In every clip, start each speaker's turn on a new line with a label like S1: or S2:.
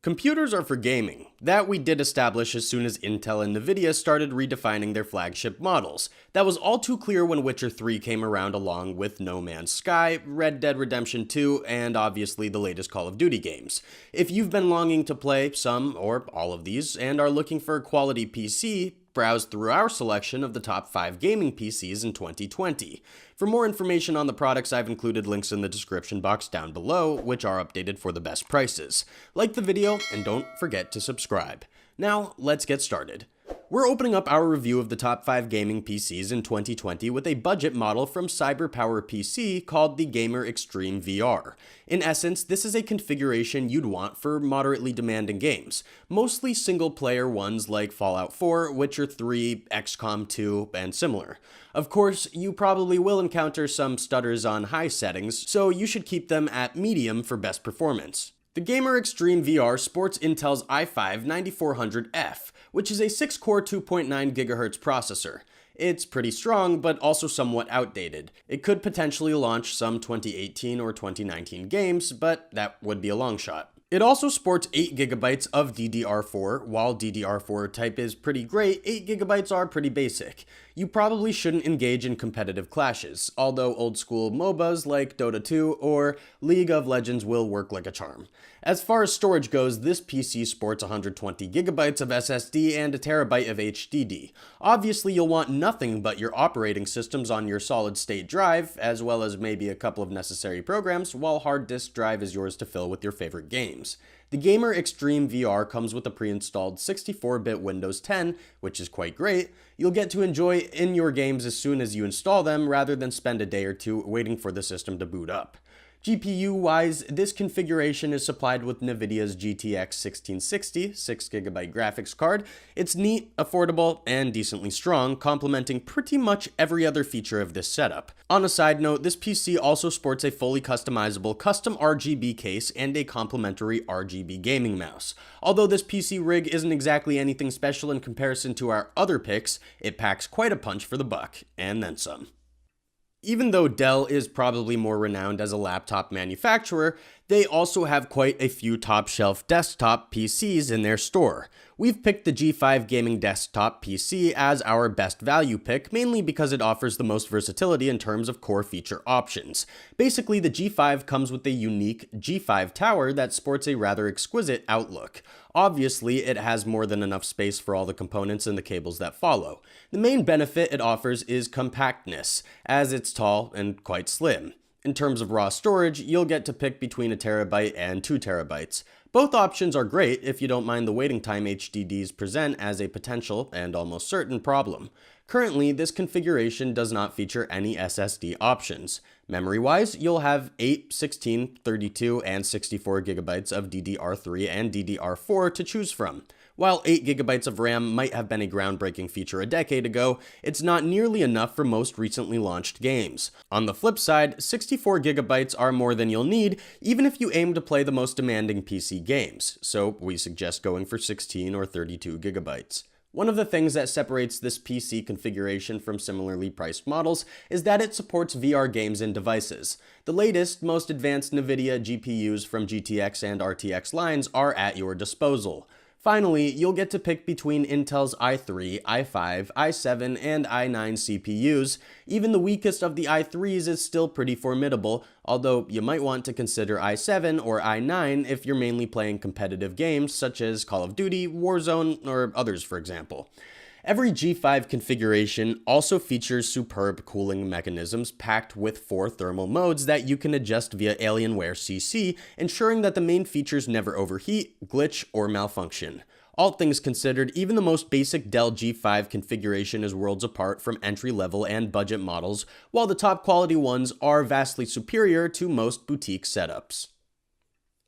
S1: Computers are for gaming. That we did establish as soon as Intel and Nvidia started redefining their flagship models. That was all too clear when Witcher 3 came around, along with No Man's Sky, Red Dead Redemption 2, and obviously the latest Call of Duty games. If you've been longing to play some or all of these and are looking for a quality PC, browse through our selection of the top 5 gaming PCs in 2020. For more information on the products, I've included links in the description box down below, which are updated for the best prices. Like the video and don't forget to subscribe. Now, let's get started. We're opening up our review of the top 5 gaming PCs in 2020 with a budget model from CyberpowerPC called the Gamer Xtreme VR. In essence, this is a configuration you'd want for moderately demanding games, mostly single-player ones like Fallout 4, Witcher 3, XCOM 2, and similar. Of course, you probably will encounter some stutters on high settings, so you should keep them at medium for best performance. The Gamer Xtreme VR sports Intel's i5-9400F, which is a 6-core 2.9 GHz processor. It's pretty strong, but also somewhat outdated. It could potentially launch some 2018 or 2019 games, but that would be a long shot. It also sports 8GB of DDR4. While DDR4 type is pretty great, 8GB are pretty basic. You probably shouldn't engage in competitive clashes, although old-school MOBAs like Dota 2 or League of Legends will work like a charm. As far as storage goes, this PC sports 120GB of SSD and a terabyte of HDD. Obviously, you'll want nothing but your operating systems on your solid-state drive, as well as maybe a couple of necessary programs, while hard disk drive is yours to fill with your favorite games. The Gamer Xtreme VR comes with a pre-installed 64-bit Windows 10, which is quite great. You'll get to enjoy in your games as soon as you install them, rather than spend a day or two waiting for the system to boot up. GPU-wise, this configuration is supplied with NVIDIA's GTX 1660 6GB graphics card. It's neat, affordable, and decently strong, complementing pretty much every other feature of this setup. On a side note, this PC also sports a fully customizable custom RGB case and a complimentary RGB gaming mouse. Although this PC rig isn't exactly anything special in comparison to our other picks, it packs quite a punch for the buck, and then some. Even though Dell is probably more renowned as a laptop manufacturer, they also have quite a few top-shelf desktop PCs in their store. We've picked the G5 gaming desktop PC as our best value pick, mainly because it offers the most versatility in terms of core feature options. Basically, the G5 comes with a unique G5 tower that sports a rather exquisite outlook. Obviously, it has more than enough space for all the components and the cables that follow. The main benefit it offers is compactness, as it's tall and quite slim. In terms of raw storage, you'll get to pick between a terabyte and 2 terabytes. Both options are great if you don't mind the waiting time HDDs present as a potential and almost certain problem. Currently, this configuration does not feature any SSD options. Memory-wise, you'll have 8, 16, 32, and 64GB of DDR3 and DDR4 to choose from. While 8GB of RAM might have been a groundbreaking feature a decade ago, it's not nearly enough for most recently launched games. On the flip side, 64GB are more than you'll need, even if you aim to play the most demanding PC games, so we suggest going for 16 or 32GB. One of the things that separates this PC configuration from similarly priced models is that it supports VR games and devices. The latest, most advanced NVIDIA GPUs from GTX and RTX lines are at your disposal. Finally, you'll get to pick between Intel's i3, i5, i7, and i9 CPUs. Even the weakest of the i3s is still pretty formidable, although you might want to consider i7 or i9 if you're mainly playing competitive games such as Call of Duty, Warzone, or others for example. Every G5 configuration also features superb cooling mechanisms packed with 4 thermal modes that you can adjust via Alienware CC, ensuring that the main features never overheat, glitch, or malfunction. All things considered, even the most basic Dell G5 configuration is worlds apart from entry-level and budget models, while the top quality ones are vastly superior to most boutique setups.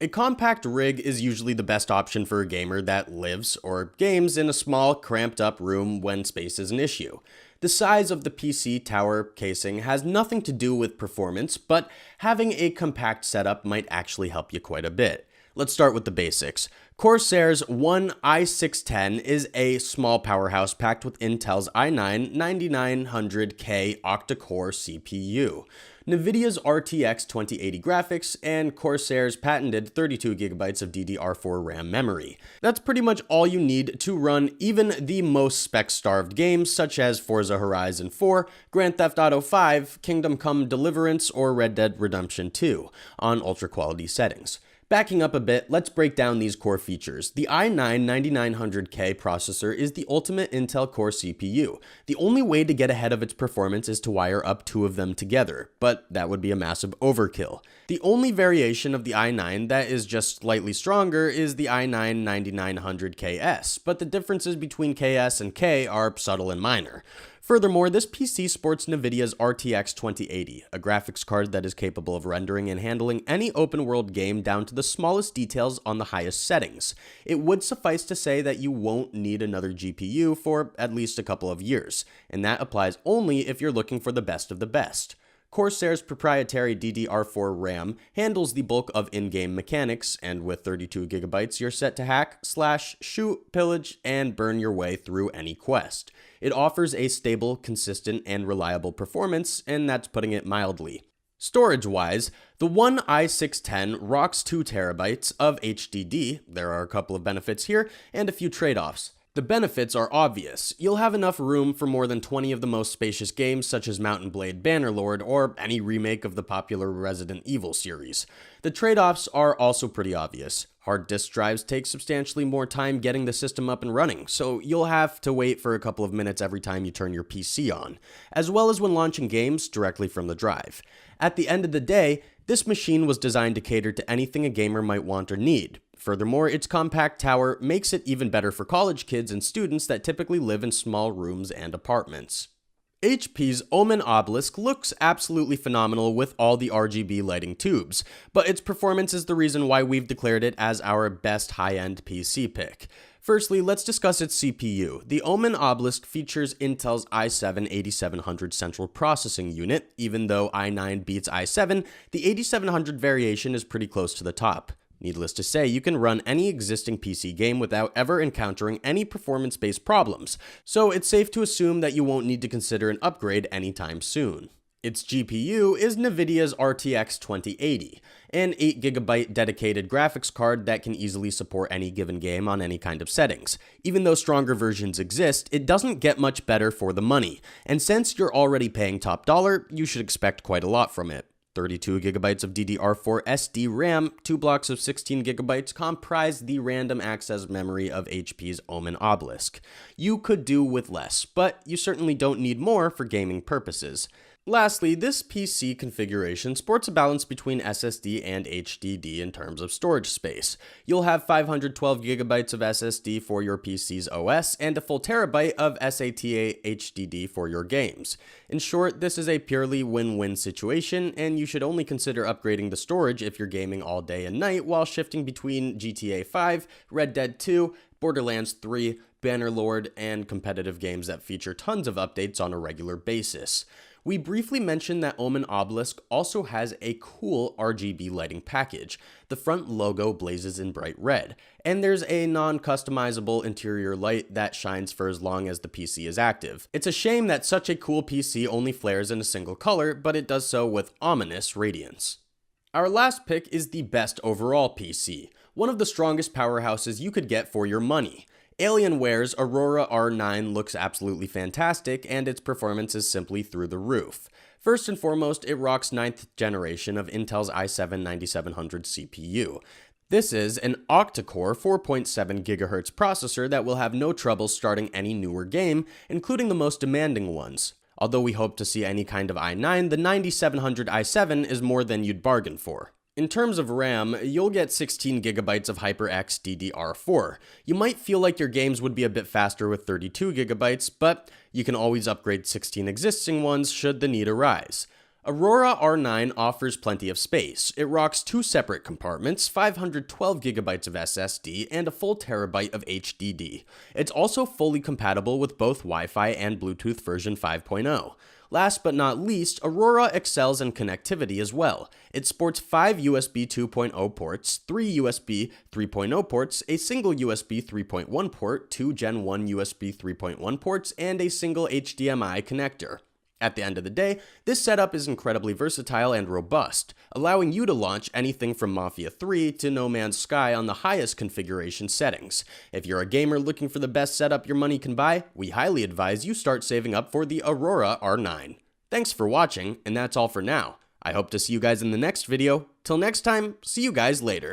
S1: A compact rig is usually the best option for a gamer that lives or games in a small, cramped-up room when space is an issue. The size of the PC tower casing has nothing to do with performance, but having a compact setup might actually help you quite a bit. Let's start with the basics. Corsair's One i610 is a small powerhouse packed with Intel's i9 9900K octa-core CPU. NVIDIA's RTX 2080 graphics, and Corsair's patented 32GB of DDR4 RAM memory. That's pretty much all you need to run even the most spec-starved games such as Forza Horizon 4, Grand Theft Auto 5, Kingdom Come Deliverance, or Red Dead Redemption 2 on ultra-quality settings. Backing up a bit, let's break down these core features. The i9 9900K processor is the ultimate Intel Core CPU. The only way to get ahead of its performance is to wire up two of them together, but that would be a massive overkill. The only variation of the i9 that is just slightly stronger is the i9 9900KS, but the differences between KS and K are subtle and minor. Furthermore, this PC sports NVIDIA's RTX 2080, a graphics card that is capable of rendering and handling any open-world game down to the smallest details on the highest settings. It would suffice to say that you won't need another GPU for at least a couple of years, and that applies only if you're looking for the best of the best. Corsair's proprietary DDR4 RAM handles the bulk of in-game mechanics, and with 32GB, you're set to hack, slash, shoot, pillage, and burn your way through any quest. It offers a stable, consistent, and reliable performance, and that's putting it mildly. Storage-wise, the One i610 rocks 2TB of HDD. There are a couple of benefits here, and a few trade-offs. The benefits are obvious. You'll have enough room for more than 20 of the most spacious games such as Mount & Blade Bannerlord or any remake of the popular Resident Evil series. The trade-offs are also pretty obvious. Hard disk drives take substantially more time getting the system up and running, so you'll have to wait for a couple of minutes every time you turn your PC on, as well as when launching games directly from the drive. At the end of the day, this machine was designed to cater to anything a gamer might want or need. Furthermore, its compact tower makes it even better for college kids and students that typically live in small rooms and apartments. HP's Omen Obelisk looks absolutely phenomenal with all the RGB lighting tubes, but its performance is the reason why we've declared it as our best high-end PC pick. Firstly, let's discuss its CPU. The Omen Obelisk features Intel's i7 8700 central processing unit. Even though i9 beats i7, the 8700 variation is pretty close to the top. Needless to say, you can run any existing PC game without ever encountering any performance-based problems, so it's safe to assume that you won't need to consider an upgrade anytime soon. Its GPU is NVIDIA's RTX 2080, an 8GB dedicated graphics card that can easily support any given game on any kind of settings. Even though stronger versions exist, it doesn't get much better for the money, and since you're already paying top dollar, you should expect quite a lot from it. 32GB of DDR4 SD RAM, 2 blocks of 16GB comprise the random access memory of HP's Omen Obelisk. You could do with less, but you certainly don't need more for gaming purposes. Lastly, this PC configuration sports a balance between SSD and HDD in terms of storage space. You'll have 512GB of SSD for your PC's OS and a full terabyte of SATA HDD for your games. In short, this is a purely win-win situation, and you should only consider upgrading the storage if you're gaming all day and night while shifting between GTA 5, Red Dead 2, Borderlands 3, Bannerlord, and competitive games that feature tons of updates on a regular basis. We briefly mentioned that Omen Obelisk also has a cool RGB lighting package. The front logo blazes in bright red, and there's a non-customizable interior light that shines for as long as the PC is active. It's a shame that such a cool PC only flares in a single color, but it does so with ominous radiance. Our last pick is the best overall PC, one of the strongest powerhouses you could get for your money. Alienware's Aurora R9 looks absolutely fantastic, and its performance is simply through the roof. First and foremost, it rocks 9th generation of Intel's i7 9700 CPU. This is an octa-core 4.7 GHz processor that will have no trouble starting any newer game, including the most demanding ones. Although we hope to see any kind of i9, the 9700 i7 is more than you'd bargain for. In terms of RAM, you'll get 16GB of HyperX DDR4. You might feel like your games would be a bit faster with 32GB, but you can always upgrade 16 existing ones should the need arise. Aurora R9 offers plenty of space. It rocks 2 separate compartments, 512GB of SSD, and a full terabyte of HDD. It's also fully compatible with both Wi-Fi and Bluetooth version 5.0. Last but not least, Aurora excels in connectivity as well. It sports 5 USB 2.0 ports, 3 USB 3.0 ports, a single USB 3.1 port, 2 Gen 1 USB 3.1 ports, and a single HDMI connector. At the end of the day, this setup is incredibly versatile and robust, allowing you to launch anything from Mafia 3 to No Man's Sky on the highest configuration settings. If you're a gamer looking for the best setup your money can buy, we highly advise you start saving up for the Aurora R9. Thanks for watching, and that's all for now. I hope to see you guys in the next video. Till next time, see you guys later.